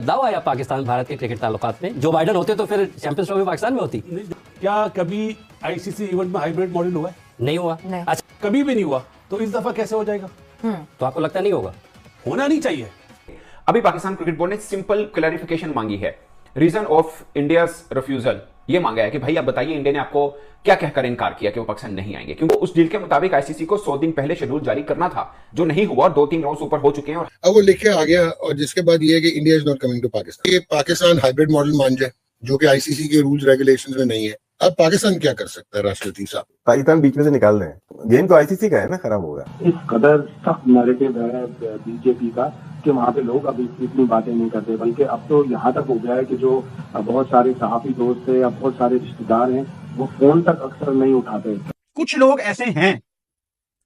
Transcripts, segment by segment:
दावा आया पाकिस्तान भारत के क्रिकेट ताल्लुकात में। जो बाइडन होते तो फिर चैंपियंस ट्रॉफी पाकिस्तान में होती। क्या कभी आईसीसी इवेंट में हाइब्रिड मॉडल हुआ है? नहीं हुआ। अच्छा, कभी भी नहीं हुआ तो इस दफा कैसे हो जाएगा? तो आपको लगता नहीं होगा? होना नहीं चाहिए। अभी पाकिस्तान क्रिकेट बोर्ड ने सिंपल क्लैरिफिकेशन मांगी है। रीजन ऑफ इंडियाज रिफ्यूजल ये मांगा है कि भाई आप बताइए इंडिया ने आपको क्या कहकर इनकार किया कि वो पाकिस्तान नहीं आएंगे, क्योंकि उस डील के मुताबिक आईसीसी को 100 दिन पहले शेड्यूल जारी करना था, जो नहीं हुआ। 2-3 राउंड्स ऊपर हो चुके हैं और अब वो लिखे आ गया। और जिसके बाद ये है कि India is not coming to Pakistan. ये पाकिस्तान हाइब्रिड मॉडल मान जाए जो कि आईसीसी के रूल्स रेगुलेशंस में नहीं है। अब पाकिस्तान क्या कर सकता है? राष्ट्रपति साहब पाकिस्तान बीच में से निकाल रहे हैं। गेम तो आईसीसी का है ना, खराब होगा। इस कदर सख्त नैरेटिव है बीजेपी का कि वहाँ पे लोग अभी इतनी बातें नहीं करते, बल्कि अब तो यहाँ तक हो गया है कि जो बहुत सारे सहाफी दोस्त हैं या बहुत सारे रिश्तेदार हैं वो फोन तक अक्सर नहीं उठाते। कुछ लोग ऐसे हैं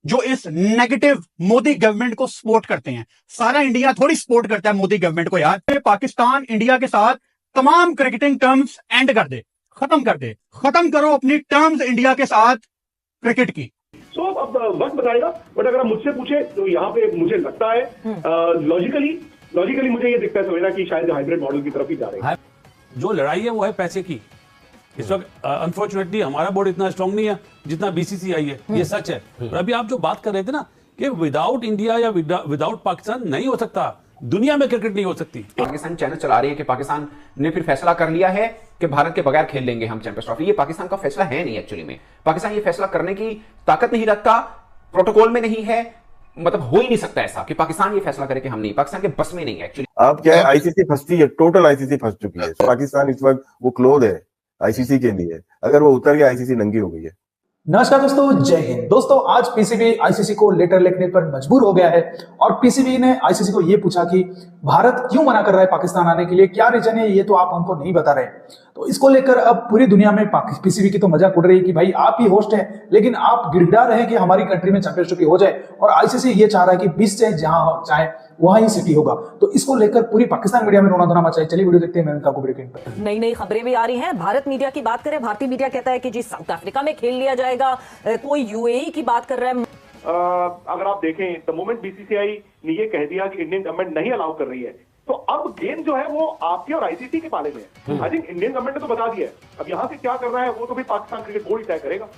जो इस नेगेटिव मोदी गवर्नमेंट को सपोर्ट करते हैं। सारा इंडिया थोड़ी सपोर्ट करता है मोदी गवर्नमेंट को यार। पाकिस्तान इंडिया के साथ तमाम क्रिकेटिंग टर्म्स एंड कर दे, खत्म कर दे, खत्म करो अपनी टर्म्स इंडिया के साथ क्रिकेट की। तो अब वक्त बताएगा, बट अगर आप मुझसे पूछे तो यहाँ पे मुझे लगता है लॉजिकली मुझे ये दिखता है सवेरा कि शायद हाइब्रिड मॉडल की तरफ ही जा रहे हैं। जो लड़ाई है वो है पैसे की। इस वक्त अनफॉर्चुनेटली हमारा बोर्ड इतना स्ट्रांग नहीं है जितना बीसीसीआई है, ये सच है। और अभी आप जो बात कर रहे थे ना कि विदाउट इंडिया या विदाउट पाकिस्तान नहीं हो सकता, दुनिया में क्रिकेट नहीं हो सकती। पाकिस्तान चैनल चला रही है कि पाकिस्तान ने फिर फैसला कर लिया है कि भारत के बगैर खेल लेंगे हम चैंपियंस ट्रॉफी। ये पाकिस्तान का फैसला है नहीं। एक्चुअली में पाकिस्तान ये फैसला करने की ताकत नहीं रखता, प्रोटोकॉल में नहीं है, मतलब हो ही नहीं सकता ऐसा कि पाकिस्तान ये फैसला करे कि हम नहीं। पाकिस्तान के बस में नहीं है एक्चुअली। अब क्या है, आईसीसी फंसती है, टोटल आईसीसी फंस चुकी है। पाकिस्तान इस वक्त वो क्लोज है आईसीसी के लिए। अगर वो उतर गया आईसीसी नंगी हो गई है। नमस्कार दोस्तों, जय हिंद। दोस्तों आज पीसीबी आईसीसी को लेटर लिखने पर मजबूर हो गया है और पीसीबी ने आईसीसी को यह पूछा कि भारत क्यों मना कर रहा है पाकिस्तान आने के लिए, क्या रीजन है, ये तो आप हमको नहीं बता रहे। तो इसको लेकर अब पूरी दुनिया में पीसीबी की तो मजाक उड़ रही है कि भाई आप ही होस्ट हैं लेकिन आप गिड़गिड़ा रहे हैं कि हमारी कंट्री में चैंपियंस ट्रॉफी हो जाए, और आईसीसी ये चाह रहा है कि बीच से जहां चाहे वहां ही सिटी होगा। तो इसको लेकर पूरी पाकिस्तान मीडिया में रोना धोना मचा है। चलिए वीडियो देखते हैं। मैं आपको ब्रेकिंग पर नई नई खबरें भी आ रही हैं। भारत मीडिया की बात करें, भारतीय मीडिया कहता है कि जी साउथ अफ्रीका में खेल लिया जाएगा। कोई यूएई की बात कर रहा है। अगर आप देखें द मोमेंट बीसीसीआई ने ये कह दिया कि इंडियन गवर्नमेंट नहीं अलाउ कर रही है, तो अब गेम जो है वो आपके और आईसीसी के पाले में है। आई थिंक इंडियन गवर्नमेंट ने तो बता दिया है, अब यहाँ से क्या करना है वो तो भी पाकिस्तान क्रिकेट बोर्ड ही तय करेगा।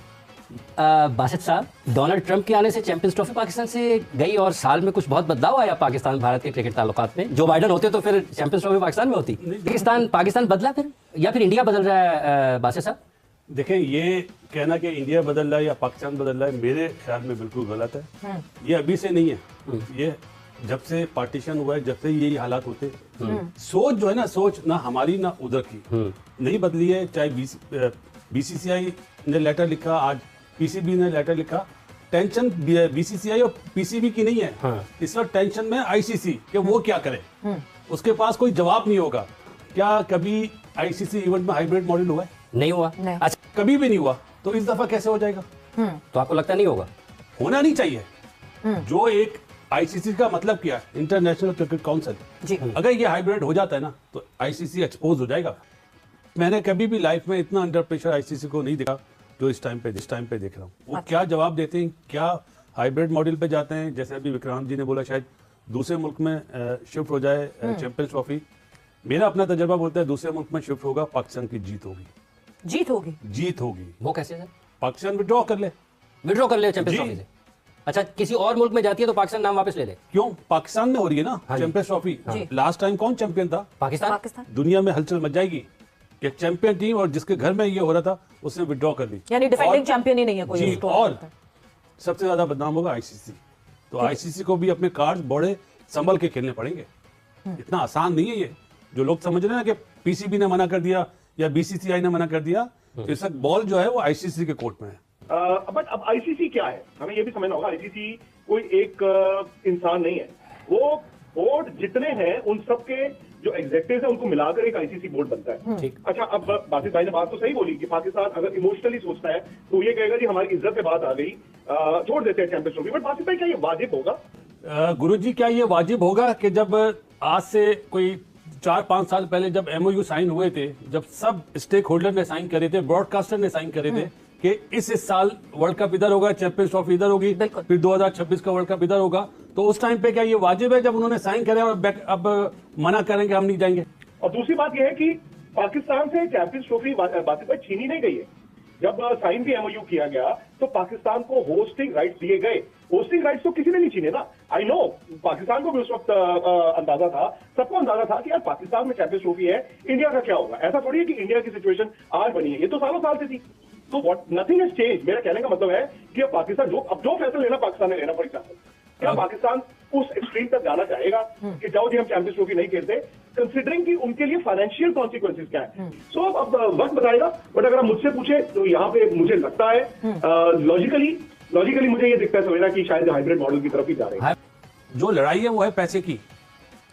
बासित साहब, डोनाल्ड ट्रंप के आने से चैंपियंस ट्रॉफी पाकिस्तान से गई और साल में कुछ बहुत बदलाव आया पाकिस्तान भारत के क्रिकेट ताल्लुकात में। जो बाइडन होते तो फिर चैंपियंस ट्रॉफी पाकिस्तान में होती। पाकिस्तान बदला फिर, या फिर इंडिया बदल रहा है? बासित साहब देखें, ये कहना कि इंडिया बदल रहा है या पाकिस्तान बदल रहा है मेरे ख्याल में बिल्कुल गलत है। ये अभी से नहीं है, ये जब से पार्टीशन हुआ है जब से यही हालात होते। सोच जो है ना, सोच ना हमारी ना उधर की नहीं बदली है। चाहे बीसीसीआई ने लेटर लिखा, आज पीसीबी ने लेटर लिखा। टेंशन बीसीसीआई और पीसीबी की नहीं है। इस वक्त टेंशन में आईसीसी कि वो क्या करे। उसके पास कोई जवाब नहीं होगा। क्या कभी आईसीसी इवेंट में हाइब्रिड मॉडल हुआ है? नहीं हुआ। अच्छा, कभी भी नहीं हुआ तो इस दफा कैसे हो जाएगा? तो आपको लगता नहीं होगा? होना नहीं चाहिए। जो एक आईसीसी का मतलब क्या, इंटरनेशनल क्रिकेट काउंसिल, अगर ये हाइब्रिड हो जाता है ना तो आईसीसी एक्सपोज हो जाएगा। मैंने कभी भी लाइफ में इतना अंडर प्रेशर आईसीसी को नहीं देखा जो इस टाइम पे देख रहा हूँ। वो क्या जवाब देते हैं, क्या हाइब्रिड मॉडल पे जाते हैं। जैसे अभी विक्रांत जी ने बोला शायद दूसरे मुल्क में शिफ्ट हो जाए चैंपियंस ट्रॉफी। मेरा अपना तजर्बा बोलता है दूसरे मुल्क में शिफ्ट होगा, पाकिस्तान की जीत होगी। जीत होगी। वो कैसे सर? पाकिस्तान विड्रॉ कर ले चैंपियंस ट्रॉफी से। अच्छा, किसी और मुल्क में जाती है तो पाकिस्तान नाम वापस ले ले? क्यों? पाकिस्तान में हो रही है ना चैंपियंस ट्रॉफी। लास्ट टाइम कौन चैंपियन था? पाकिस्तान। दुनिया में हलचल मच जाएगी कि चैंपियन टीम और जिसके घर में ये हो रहा था उसने विड्रॉ कर ली, यानी डिफेंडिंग चैंपियन ही नहीं है कोई। जी, और सबसे ज्यादा बदनाम होगा आईसीसी। तो आईसीसी को भी अपने कार्ड बड़े संभल के खेलने पड़ेंगे। इतना आसान नहीं है ये जो लोग समझ रहे हैं ना कि पीसीबी ने मना कर दिया या बीसीसीआई ने मना कर दिया। इस वक्त बॉल जो है वो आईसीसी के कोर्ट में है। बट अब आईसीसी क्या है, हमें ये भी समझना होगा। आईसीसी कोई एक इंसान नहीं है, वो बोर्ड जितने हैं उन सबके जो एग्जेक्टिव्स हैं उनको मिलाकर एक आईसीसी बोर्ड बनता है। अच्छा, अब बासित भाई ने बात तो सही बोली कि पाकिस्तान अगर इमोशनली सोचता है तो ये कहेगा जी हमारी इज्जत पे बात आ गई, छोड़ देते हैं चैंपियंस ट्रॉफी। बट बासित भाई क्या ये वाजिब होगा? गुरुजी, क्या ये वाजिब होगा कि जब आज से कोई 4-5 साल पहले जब एमओयू साइन हुए थे, जब सब स्टेक होल्डर ने साइन करे थे, ब्रॉडकास्टर ने साइन करे थे कि इस साल वर्ल्ड कप इधर होगा, चैंपियंस ट्रॉफी इधर होगी, फिर 2026 का वर्ल्ड कप इधर होगा, तो उस टाइम पे क्या ये वाजिब है जब उन्होंने साइन करे और अब मना करेंगे हम नहीं जाएंगे? और दूसरी बात यह है कि पाकिस्तान से चैंपियंस ट्रॉफी बासित भाई छीनी नहीं गई है। जब साइन भी एमओयू किया गया तो पाकिस्तान को होस्टिंग राइट्स दिए गए। होस्टिंग राइट्स तो किसी ने नहीं छीने ना। आई नो, पाकिस्तान को भी उस वक्त अंदाजा था, सबको अंदाजा था कि यार पाकिस्तान में चैंपियंस ट्रॉफी है, इंडिया का क्या होगा। ऐसा थोड़ी है कि इंडिया की सिचुएशन आज बनी है, ये तो सालों साल से थी। तो व्हाट नथिंग हैज चेंज। मेरा कहने का मतलब है कि अब पाकिस्तान अब जो फैसला लेना पाकिस्तान ने लेना। फॉर एग्जाम्पल, क्या पाकिस्तान उस एक्सट्रीम तक जाना चाहेगा कि जाओ जी हम चैंपियंस ट्रॉफी नहीं खेलते, कंसिडरिंग कि उनके लिए फाइनेंशियल कॉन्सिक्वेंसेस क्या है। सो अब वक्त बताएगा। बट अगर आप मुझसे पूछे तो यहाँ पे मुझे लगता है लॉजिकली मुझे ये दिखता है सवेरा कि शायद हाइब्रिड मॉडल की तरफ ही जा रहे हैं। जो लड़ाई है वो है पैसे की।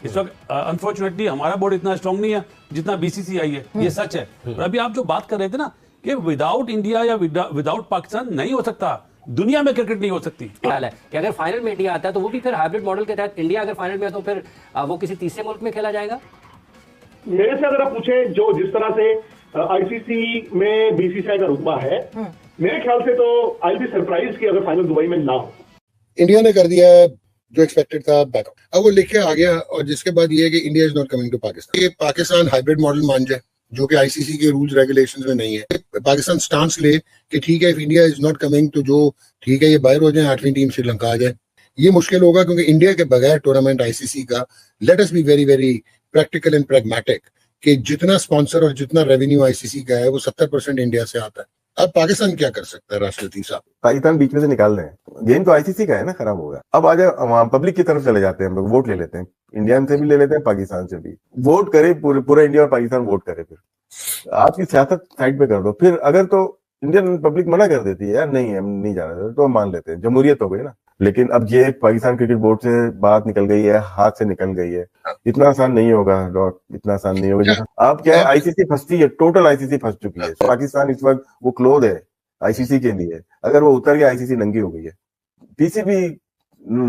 इस वक्त अनफॉर्चुनेटली हमारा बोर्ड इतना स्ट्रांग नहीं है जितना बीसीसीआई है, ये सच है। और अभी आप जो बात कर रहे थे ना कि विदाउट इंडिया या विदाउट पाकिस्तान नहीं हो सकता, दुनिया में क्रिकेट नहीं हो सकती। ख्याल है कि अगर फाइनल में इंडिया आता है तो वो भी फिर हाइब्रिड मॉडल के तहत, इंडिया अगर फाइनल में है तो फिर वो किसी तीसरे मुल्क में खेला जाएगा? मेरे से अगर आप पूछे जो जिस तरह से आईसीसी में बीसीसीआई का रुतबा है, मेरे ख्याल से तो आई बी सरप्राइज कि अगर फाइनल दुबई में ना हो। इंडिया ने कर दिया जो एक्सपेक्टेड था बैकआउट, अब वो लिखे आ गया। और जिसके बाद ये है कि India is not coming to Pakistan. ये पाकिस्तान हाइब्रिड मॉडल मान जाए जो कि आईसीसी के रूल्स रेगुलेशंस में नहीं है। पाकिस्तान स्टांस ले कि ठीक है if India is not coming तो जो ठीक है ये बाहर हो जाए, 8वीं टीम श्रीलंका आ जाए। ये मुश्किल होगा क्योंकि इंडिया के बगैर टूर्नामेंट आईसीसी का, let us be very very practical and pragmatic, कि जितना स्पॉन्सर और जितना रेवेन्यू आईसीसी का है वो 70% इंडिया से आता है। अब पाकिस्तान क्या कर सकता है राष्ट्रपति साहब? पाकिस्तान बीच में से निकाल रहे हैं। गेम तो आईसीसी का है ना, खराब होगा। अब आ जाए पब्लिक की तरफ चले जाते हैं हम लोग, वोट ले लेते हैं, इंडिया से भी ले लेते हैं, पाकिस्तान से भी। वोट करे पूरा इंडिया और पाकिस्तान वोट करे। फिर आपकी सियासत साइड पे कर दो। फिर अगर तो इंडियन पब्लिक मना कर देती है यार नहीं हम नहीं जा रहे तो हम मान लेते हैं, जमहूरियत हो गई ना। लेकिन अब ये पाकिस्तान क्रिकेट बोर्ड से बात निकल गई है, हाथ से निकल गई है। इतना आसान नहीं होगा डॉट, इतना आसान नहीं होगा। आप क्या है, आईसीसी फंसती है, टोटल आईसीसी फंस चुकी है। पाकिस्तान इस वक्त वो क्लोज है आईसीसी के लिए। अगर वो उतर गया आईसीसी नंगी हो गई है। पीसीबी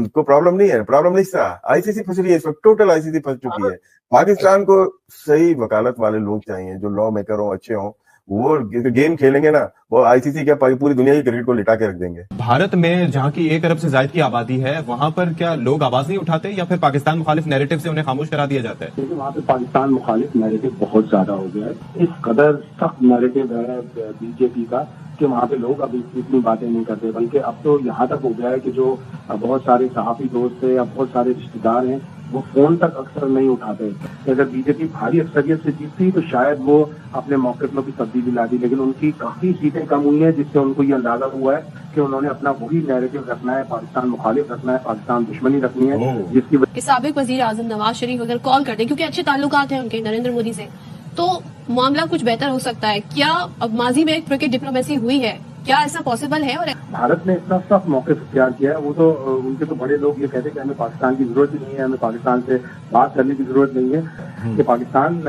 को प्रॉब्लम नहीं है, प्रॉब्लम नहीं था, आईसीसी फंस रही है इस वक्त, टोटल आईसीसी फंस चुकी है। पाकिस्तान को सही वकालत वाले लोग चाहिए जो लॉ मेकर हो, अच्छे हो। वो गेम खेलेंगे ना, वो आईसीसी क्या पूरी दुनिया की क्रिकेट को लिटा के रख देंगे। भारत में जहाँ की 1 अरब से ज्यादा की आबादी है, वहाँ पर क्या लोग आवाज नहीं उठाते या फिर पाकिस्तान मुखालिफ नैरेटिव से उन्हें खामोश करा दिया जाता है? क्योंकि वहाँ पे पाकिस्तान मुखालिफ नैरेटिव बहुत ज्यादा हो गया है। इस कदर सख्त नैरेटिव है बीजेपी का कि वहाँ पे लोग अभी इतनी बातें नहीं करते, बल्कि अब तो यहाँ तक हो गया है कि जो बहुत सारे सहाफी दोस्त हैं या बहुत सारे रिश्तेदार हैं वो फोन तक अक्सर नहीं उठाते। अगर बीजेपी भारी अक्सरियत से जीतती तो शायद वो अपने मौके में भी तब्दीली ला दी, लेकिन उनकी काफी सीटें कम हुई हैं जिससे उनको ये अंदाजा हुआ है कि उन्होंने अपना वही नैरेटिव रखना है, पाकिस्तान मुखालिफ रखना है, पाकिस्तान दुश्मनी रखनी है, जिसकी साबिक वजीर आजम नवाज शरीफ अगर कॉल करते क्योंकि अच्छे ताल्लुकात हैं उनके नरेंद्र मोदी से, तो मामला कुछ बेहतर हो सकता है। क्या अब माजी में क्रिकेट डिप्लोमेसी हुई है, क्या ऐसा पॉसिबल है? और भारत ने इतना सख्त मौके इख्तियार किया है, वो तो उनके तो बड़े लोग ये कहते हैं कि हमें पाकिस्तान की जरूरत ही नहीं है, हमें पाकिस्तान से बात करने की जरूरत नहीं है। कि पाकिस्तान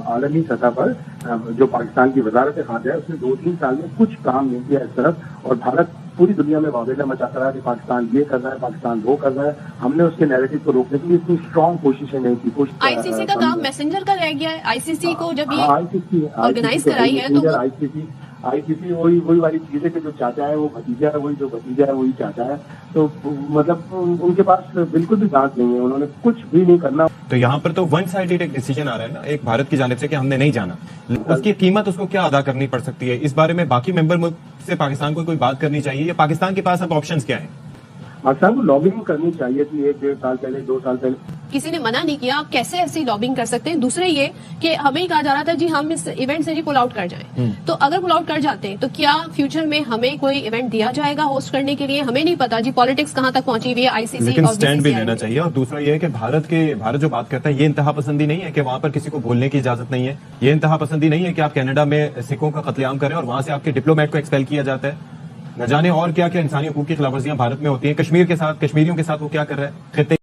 आलमी सतह पर जो पाकिस्तान की वजारत खारजा है उसने 2-3 साल में कुछ काम नहीं किया इस तरफ, और भारत पूरी दुनिया में वावेला मचाता रहा कि पाकिस्तान ये कर रहा है, पाकिस्तान वो कर रहा है। हमने उसके नैरेटिव को रोकने के लिए इतनी स्ट्रॉन्ग कोशिशें नहीं की। आईसीसी का काम मैसेंजर का रह गया है। आईसीसी को जब ये ऑर्गेनाइज कराई है तो आईसीसी वही वाली चीज है कि जो चाचा है वो भतीजा है, वही जो भतीजा है वही चाचा है। तो मतलब उनके पास बिल्कुल भी दांत नहीं है, उन्होंने कुछ भी नहीं करना। तो यहाँ पर तो वन साइडेड एक डिसीजन आ रहा है ना एक भारत की जानिब से कि हमने नहीं जाना, उसकी कीमत उसको क्या अदा करनी पड़ सकती है? इस बारे में बाकी मेंबर मुल्क से पाकिस्तान को कोई बात करनी चाहिए या पाकिस्तान के पास अब ऑप्शंस क्या है? पाकिस्तान को लॉबिंग करनी चाहिए थी 1-1.5 साल पहले, 2 साल पहले। किसी ने मना नहीं किया, आप कैसे ऐसी लॉबिंग कर सकते हैं? दूसरे ये कि हमें ही कहा जा रहा था जी हम इस इवेंट से जी पुल आउट कर जाएं। तो अगर पुल आउट कर जाते हैं तो क्या फ्यूचर में हमें कोई इवेंट दिया जाएगा होस्ट करने के लिए? हमें नहीं पता जी पॉलिटिक्स कहां तक पहुंची हुई है आईसीसी। लेकिन स्टैंड भी लेना चाहिए। और दूसरा ये है कि भारत जो बात करता है ये इंतहा पसंदी नहीं है कि वहां पर किसी को बोलने की इजाजत नहीं है। ये इंतहा पसंदी नहीं है कि आप कनाडा में सिखों का कत्लेआम करें और वहां से आपके डिप्लोमेट को एक्सपेल किया जाता है। न जाने और क्या क्या इंसानी हकूक की खिलाफवर्जियां भारत में होती हैं। कश्मीर के साथ, कश्मीरियों के साथ वो क्या कर रहा है।